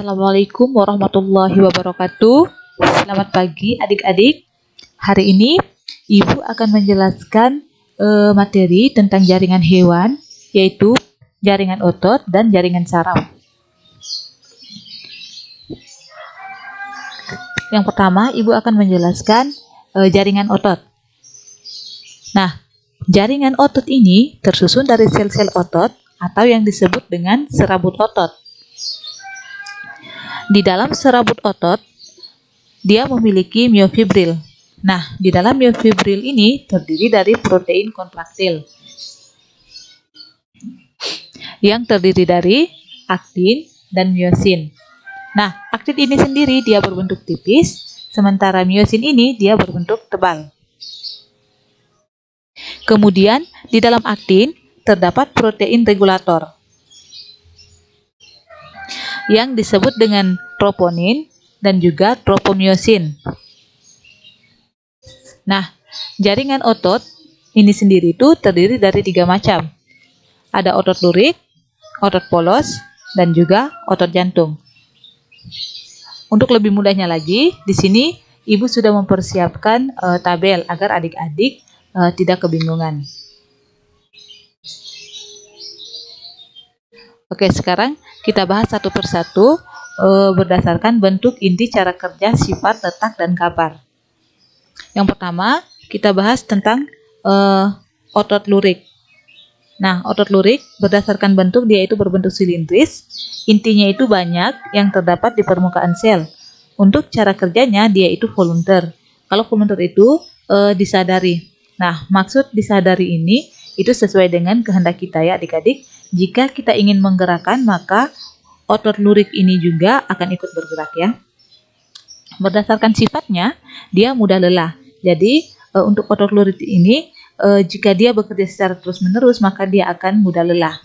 Assalamualaikum warahmatullahi wabarakatuh. Selamat pagi adik-adik. Hari ini Ibu akan menjelaskan materi tentang jaringan hewan, yaitu jaringan otot dan jaringan saraf. Yang pertama, Ibu akan menjelaskan jaringan otot. Nah, jaringan otot ini tersusun dari sel-sel otot atau yang disebut dengan serabut otot. Di dalam serabut otot, dia memiliki miofibril. Nah, di dalam miofibril ini terdiri dari protein kontraktil yang terdiri dari aktin dan miosin. Nah, aktin ini sendiri dia berbentuk tipis, sementara miosin ini dia berbentuk tebal. Kemudian, di dalam aktin terdapat protein regulator yang disebut dengan troponin dan juga tropomiosin. Nah, jaringan otot ini sendiri itu terdiri dari 3 macam. Ada otot lurik, otot polos, dan juga otot jantung. Untuk lebih mudahnya lagi, di sini Ibu sudah mempersiapkan tabel agar adik-adik tidak kebingungan. Oke, sekarang kita bahas satu persatu berdasarkan bentuk inti cara kerja, sifat, letak, dan kabar. Yang pertama, kita bahas tentang otot lurik. Nah, otot lurik berdasarkan bentuk dia itu berbentuk silindris, intinya itu banyak yang terdapat di permukaan sel. Untuk cara kerjanya dia itu volunteer. Kalau volunteer itu disadari. Nah, maksud disadari ini itu sesuai dengan kehendak kita ya adik-adik. Jika kita ingin menggerakkan, maka otot lurik ini juga akan ikut bergerak ya. Berdasarkan sifatnya, dia mudah lelah. Jadi, untuk otot lurik ini, jika dia bekerja secara terus-menerus, maka dia akan mudah lelah.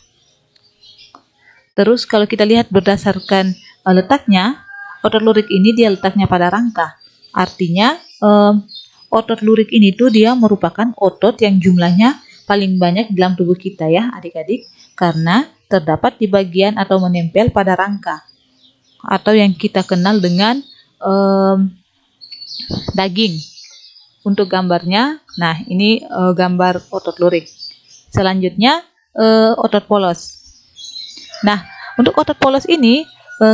Terus, kalau kita lihat berdasarkan letaknya, otot lurik ini dia letaknya pada rangka. Artinya, otot lurik ini tuh dia merupakan otot yang jumlahnya paling banyak dalam tubuh kita ya adik-adik, karena terdapat di bagian atau menempel pada rangka atau yang kita kenal dengan daging. Untuk gambarnya, nah ini gambar otot lurik. Selanjutnya otot polos. Nah, untuk otot polos ini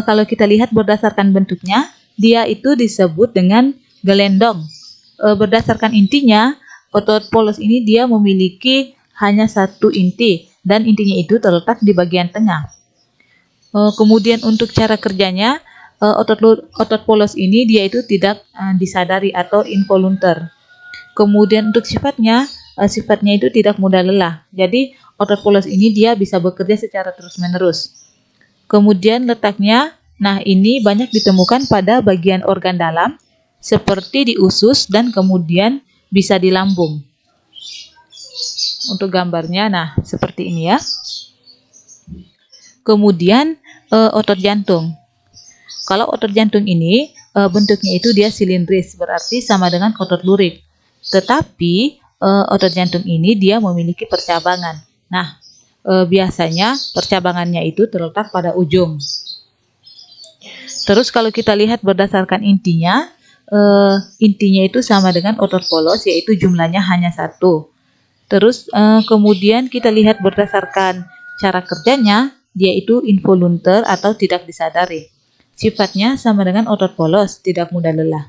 kalau kita lihat berdasarkan bentuknya, dia itu disebut dengan gelendong. Berdasarkan intinya, otot polos ini dia memiliki hanya satu inti dan intinya itu terletak di bagian tengah. Kemudian untuk cara kerjanya, otot polos ini dia itu tidak disadari atau involunteer. Kemudian untuk sifatnya itu tidak mudah lelah. Jadi otot polos ini dia bisa bekerja secara terus-menerus. Kemudian letaknya, nah ini banyak ditemukan pada bagian organ dalam seperti di usus dan kemudian bisa di lambung. Untuk gambarnya, nah seperti ini ya. Kemudian otot jantung. Kalau otot jantung ini bentuknya itu dia silindris, berarti sama dengan otot lurik. Tetapi otot jantung ini dia memiliki percabangan. Nah, biasanya percabangannya itu terletak pada ujung. Terus kalau kita lihat berdasarkan intinya itu sama dengan otot polos, yaitu jumlahnya hanya 1. Terus kemudian kita lihat berdasarkan cara kerjanya, dia itu involunteer atau tidak disadari. Sifatnya sama dengan otot polos, tidak mudah lelah.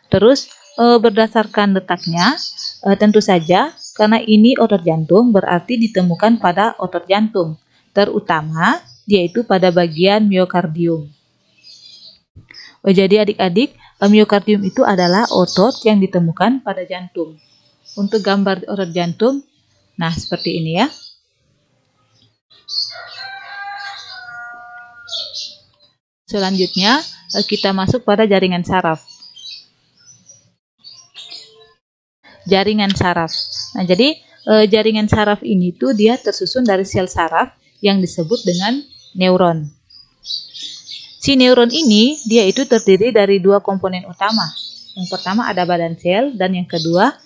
Terus berdasarkan letaknya, tentu saja karena ini otot jantung berarti ditemukan pada otot jantung, terutama yaitu pada bagian miokardium. Jadi adik-adik, miokardium itu adalah otot yang ditemukan pada jantung. Untuk gambar otot jantung, nah seperti ini ya. Selanjutnya kita masuk pada jaringan saraf. Jaringan saraf. Nah, jadi jaringan saraf ini tuh dia tersusun dari sel saraf yang disebut dengan neuron. Si neuron ini dia itu terdiri dari 2 komponen utama. Yang pertama ada badan sel dan yang kedua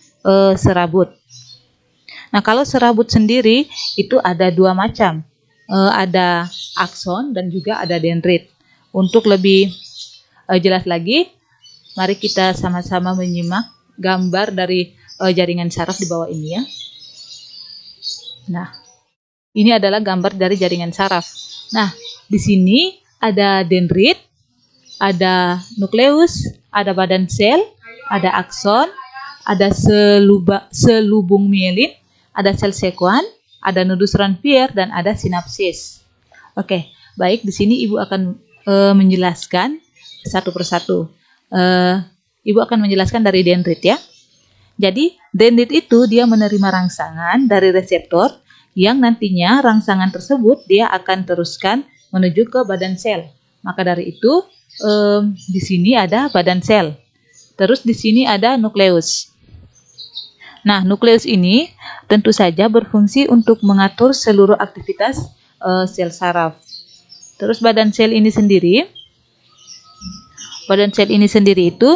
serabut. Nah, kalau serabut sendiri itu ada 2 macam. ada akson dan juga ada dendrit. Untuk lebih jelas lagi, mari kita sama-sama menyimak gambar dari jaringan saraf di bawah ini ya. Nah, ini adalah gambar dari jaringan saraf. Nah, di sini ada dendrit, ada nukleus, ada badan sel, ada akson, ada selubung mielin, ada sel sekuan, ada nodus Ranvier, dan ada sinapsis. Oke, baik. Di sini Ibu akan menjelaskan satu persatu. Ibu akan menjelaskan dari dendrit ya. Jadi, dendrit itu dia menerima rangsangan dari reseptor yang nantinya rangsangan tersebut dia akan teruskan menuju ke badan sel. Maka dari itu, di sini ada badan sel. Terus di sini ada nukleus. Nah, nukleus ini tentu saja berfungsi untuk mengatur seluruh aktivitas sel saraf. Terus badan sel ini sendiri itu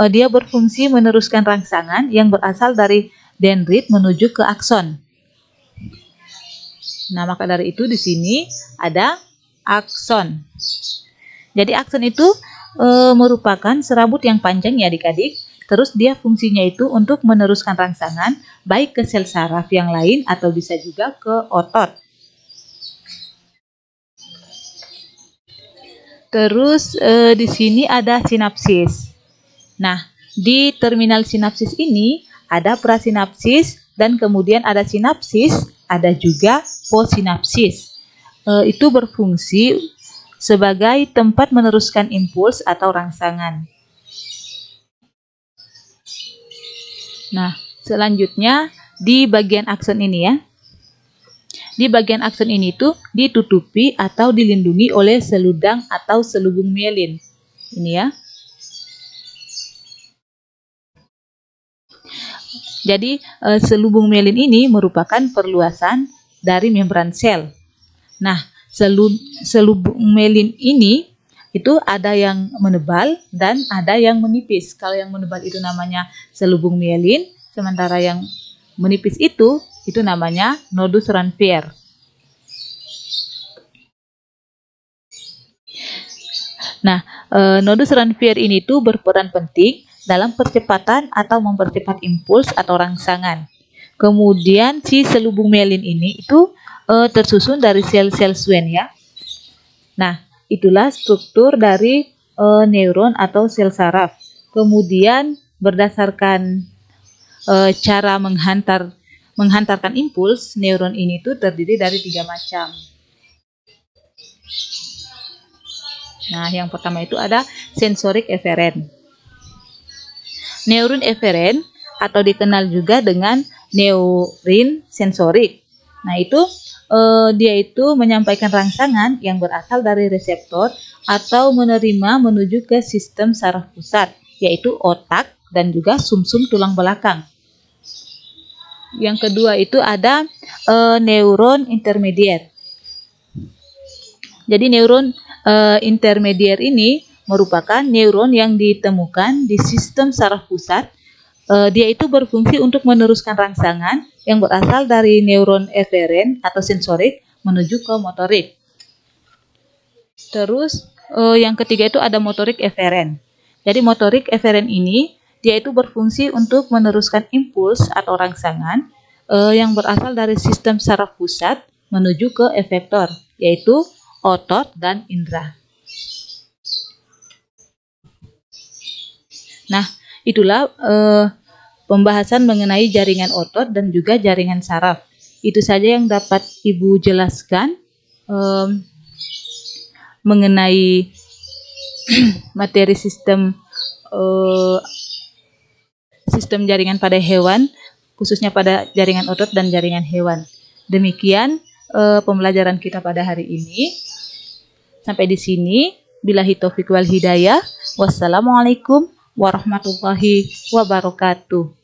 dia berfungsi meneruskan rangsangan yang berasal dari dendrit menuju ke akson. Nah, maka dari itu di sini ada akson. Jadi akson itu merupakan serabut yang panjang ya adik-adik. Terus dia fungsinya itu untuk meneruskan rangsangan baik ke sel saraf yang lain atau bisa juga ke otot. Terus di sini ada sinapsis. Nah, di terminal sinapsis ini ada prasinapsis dan kemudian ada sinapsis, ada juga posinapsis. Itu berfungsi sebagai tempat meneruskan impuls atau rangsangan. Nah, selanjutnya di bagian akson ini ya. Di bagian akson ini tuh ditutupi atau dilindungi oleh seludang atau selubung mielin. Ini ya. Jadi selubung mielin ini merupakan perluasan dari membran sel. Nah, selubung mielin ini itu ada yang menebal dan ada yang menipis. Kalau yang menebal itu namanya selubung mielin, sementara yang menipis itu namanya nodus Ranvier. Nah, nodus Ranvier ini tuh berperan penting dalam percepatan atau mempercepat impuls atau rangsangan. Kemudian si selubung mielin ini itu tersusun dari sel-sel Schwann ya. Nah, itulah struktur dari neuron atau sel saraf. Kemudian berdasarkan cara menghantarkan impuls, neuron ini tuh terdiri dari 3 macam. Nah, yang pertama itu ada sensorik eferen. Neuron eferen atau dikenal juga dengan neurin sensorik. Nah, itu dia itu menyampaikan rangsangan yang berasal dari reseptor atau menerima menuju ke sistem saraf pusat, yaitu otak dan juga sumsum tulang belakang. Yang kedua itu ada neuron intermedier. Jadi neuron intermedier ini merupakan neuron yang ditemukan di sistem saraf pusat. Dia itu berfungsi untuk meneruskan rangsangan yang berasal dari neuron eferen atau sensorik menuju ke motorik. Terus yang ketiga itu ada motorik eferen. Jadi motorik eferen ini dia itu berfungsi untuk meneruskan impuls atau rangsangan yang berasal dari sistem saraf pusat menuju ke efektor, yaitu otot dan indera. Nah, itulah pembahasan mengenai jaringan otot dan juga jaringan saraf. Itu saja yang dapat Ibu jelaskan mengenai materi sistem jaringan pada hewan, khususnya pada jaringan otot dan jaringan hewan. Demikian pembelajaran kita pada hari ini. Sampai di sini. Billahi taufiq wal hidayah. Wassalamualaikum warahmatullahi wabarakatuh.